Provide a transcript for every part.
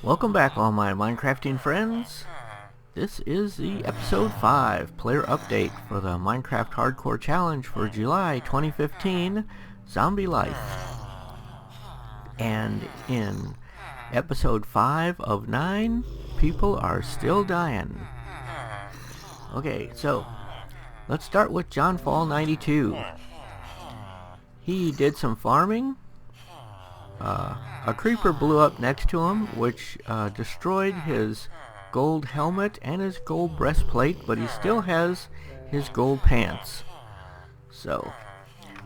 Welcome back, all my Minecrafting friends. This is the episode 5 player update for the Minecraft Hardcore Challenge for July 2015 Zombie Life. And in episode 5 of 9, people are still dying. Okay, so let's start with John Fall 92. He did some farming. A creeper blew up next to him, which destroyed his gold helmet and his gold breastplate, but he still has his gold pants. So,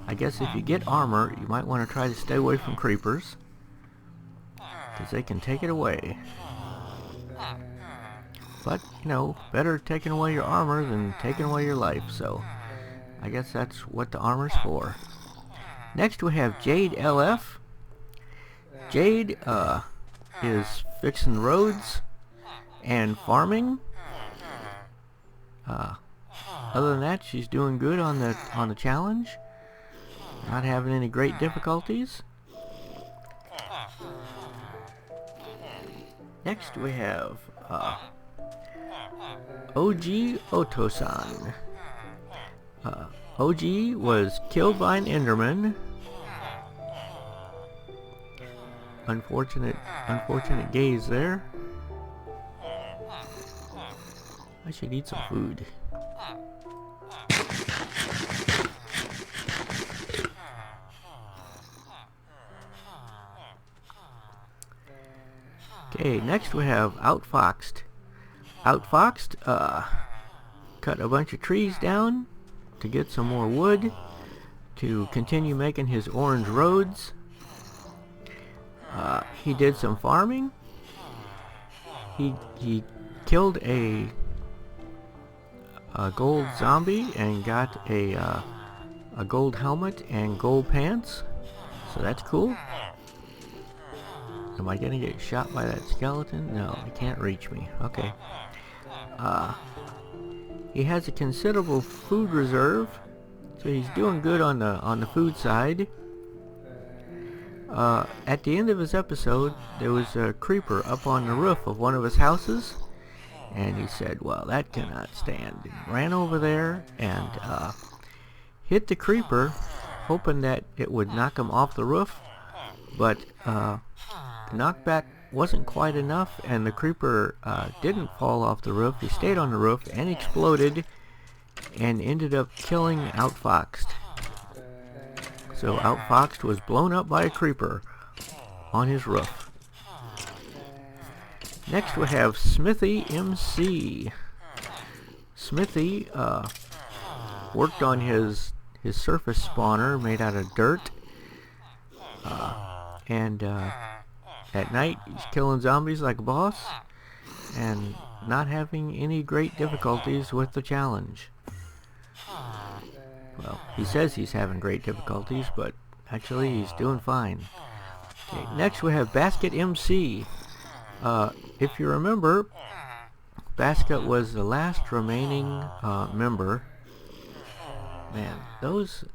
I guess if you get armor, you might want to try to stay away from creepers, because they can take it away. But, you know, better taking away your armor than taking away your life, so I guess that's what the armor's for. Next we have Jade LF. Jade is fixing roads and farming. Other than that, she's doing good on the challenge. Not having any great difficulties. Next we have OG Otosan. OG was killed by an Enderman. Unfortunate gaze there. I should eat some food. Okay, next we have Outfoxed. Outfoxed cut a bunch of trees down to get some more wood to continue making his orange roads. He did some farming. He killed a gold zombie and got a gold helmet and gold pants. So that's cool. Am I gonna get shot by that skeleton? No, he can't reach me. Okay. He has a considerable food reserve, so he's doing good on the food side. At the end of his episode, there was a creeper up on the roof of one of his houses, and he said, well, that cannot stand. And ran over there and hit the creeper, hoping that it would knock him off the roof, but the knockback wasn't quite enough, and the creeper didn't fall off the roof. He stayed on the roof and exploded and ended up killing Outfoxed. So Outfoxed was blown up by a creeper on his roof. Next we have Smithy MC. Smithy worked on his surface spawner made out of dirt. And at night he's killing zombies like a boss and not having any great difficulties with the challenge. Well, he says he's having great difficulties, but actually he's doing fine. Okay, next we have Basket MC. If you remember, Basket was the last remaining member. Man, those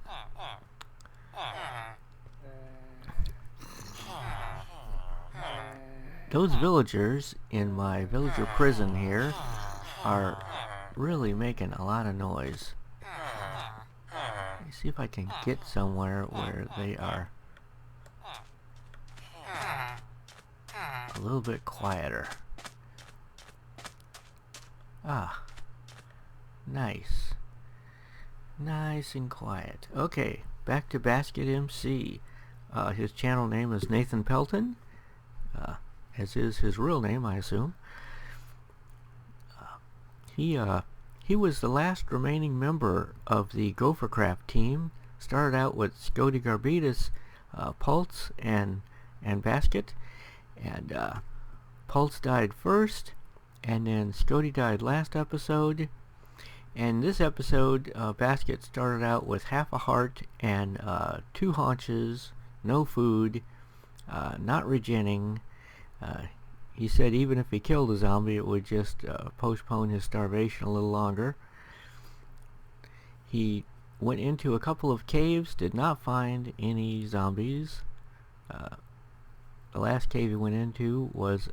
villagers in my villager prison here are really making a lot of noise. Let me see if I can get somewhere where they are a little bit quieter. Ah, nice. Nice and quiet. Okay, back to Basket MC. His channel name is Nathan Pelton, as is his real name, I assume. He was the last remaining member of the Gophercraft team. Started out with Scody Garbitas, Pulse, and Basket. And Pulse died first, and then Scody died last episode. And this episode, Basket started out with half a heart and 2 haunches, no food, not regenning. He said even if he killed a zombie, it would just postpone his starvation a little longer. He went into a couple of caves, did not find any zombies. the last cave he went into was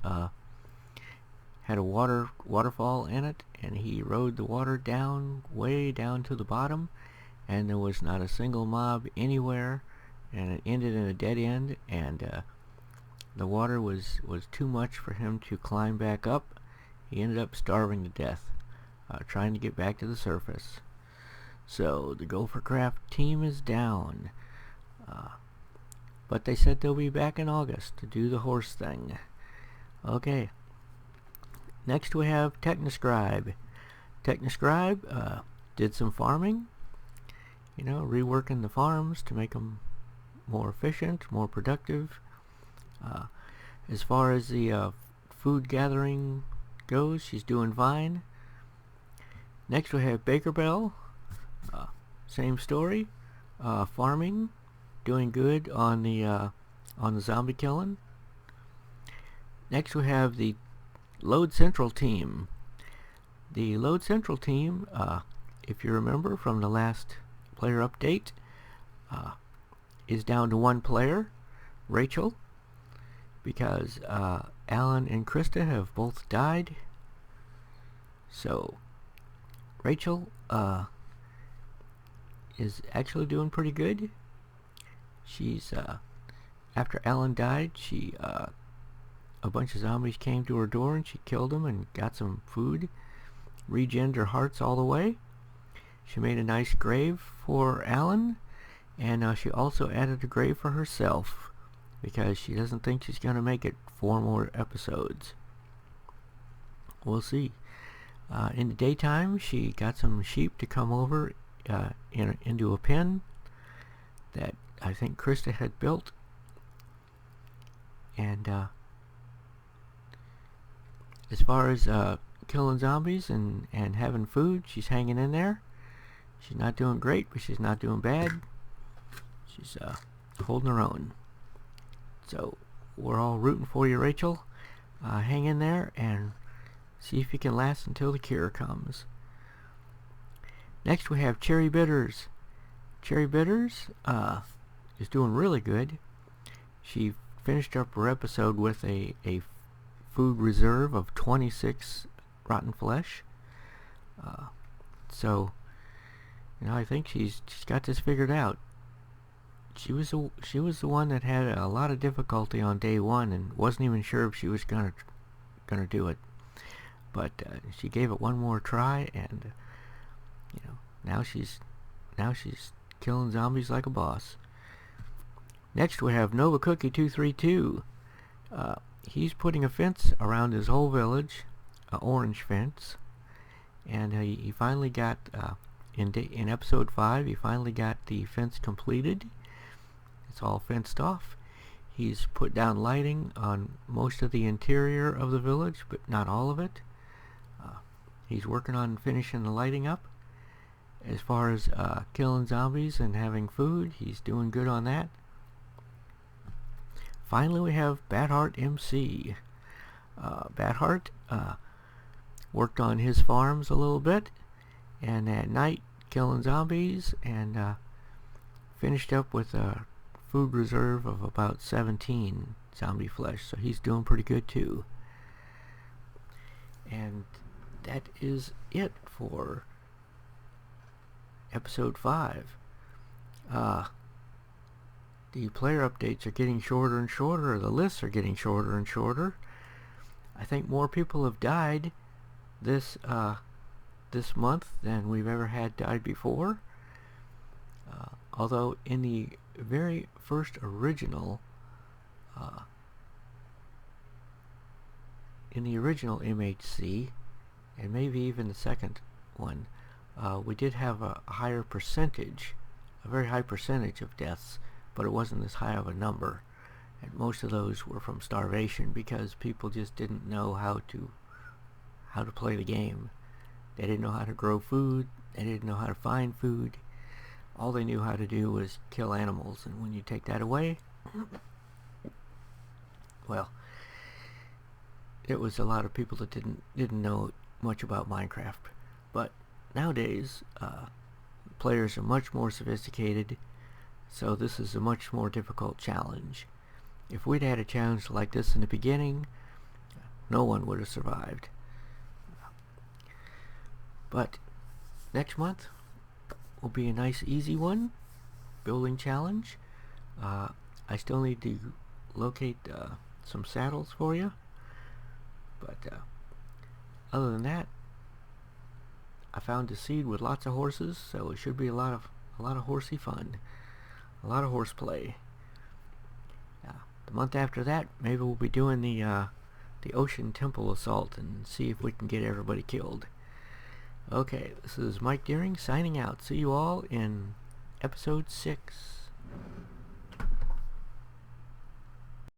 had a waterfall in it, and he rode the water down, way down to the bottom, and there was not a single mob anywhere, and it ended in a dead end, and the water was too much for him to climb back up. He ended up starving to death, trying to get back to the surface. So the Gophercraft team is down. But they said they'll be back in August to do the horse thing. Okay. Next we have Technoscribe. Technoscribe did some farming. You know, reworking the farms to make them more efficient, more productive. As far as the food gathering goes, she's doing fine. Next we have Baker Bell. Same story. Farming, doing good on the zombie killing. Next we have the Load Central team. The Load Central team, if you remember from the last player update, is down to one player, Rachel, because Alan and Krista have both died. So Rachel is actually doing pretty good. She's after Alan died, she a bunch of zombies came to her door and she killed them and got some food, regened her hearts all the way. She made a nice grave for Alan, and she also added a grave for herself because she doesn't think she's going to make it 4 more episodes. We'll see. In the daytime, she got some sheep to come over into a pen that I think Krista had built, and as far as killing zombies and having food, she's hanging in there. She's not doing great, but she's not doing bad. She's holding her own. So we're all rooting for you, Rachel. Hang in there and see if you can last until the cure comes. Next we have Cherry Bitters. Cherry Bitters is doing really good. She finished up her episode with a food reserve of 26 rotten flesh. So, you know, I think she's got this figured out. She was the one that had a lot of difficulty on day 1 and wasn't even sure if she was gonna do it. But she gave it one more try, and you know, now she's killing zombies like a boss. Next we have Nova Cookie 232. He's putting a fence around his whole village, an orange fence, and he finally got in episode 5. He finally got the fence completed. It's all fenced off. He's put down lighting on most of the interior of the village, but not all of it. He's working on finishing the lighting up. As far as killing zombies and having food, he's doing good on that. Finally, we have Badheart MC. Badheart worked on his farms a little bit, and at night killing zombies, and finished up with a food reserve of about 17 zombie flesh, so he's doing pretty good too. And that is it for episode 5. The player updates are getting shorter and shorter, or the lists are getting shorter and shorter. I think more people have died this month than we've ever had died before. Although in the very first original MHC, and maybe even the second one, we did have a higher percentage, a very high percentage of deaths, but it wasn't as high of a number, and most of those were from starvation because people just didn't know how to play the game. They didn't know how to grow food, they didn't know how to find food. All they knew how to do was kill animals, and when you take that away, well, it was a lot of people that didn't know much about Minecraft. But nowadays, players are much more sophisticated, so this is a much more difficult challenge. if we'd had a challenge like this in the beginning, no one would have survived. But next month will be a nice easy one, building challenge. I still need to locate some saddles for you, but other than that, I found a seed with lots of horses, so it should be a lot of horsey fun, a lot of horseplay. The month after that, maybe we'll be doing the Ocean Temple Assault and see if we can get everybody killed. Okay, this is Mike Deering signing out. See you all in episode 6.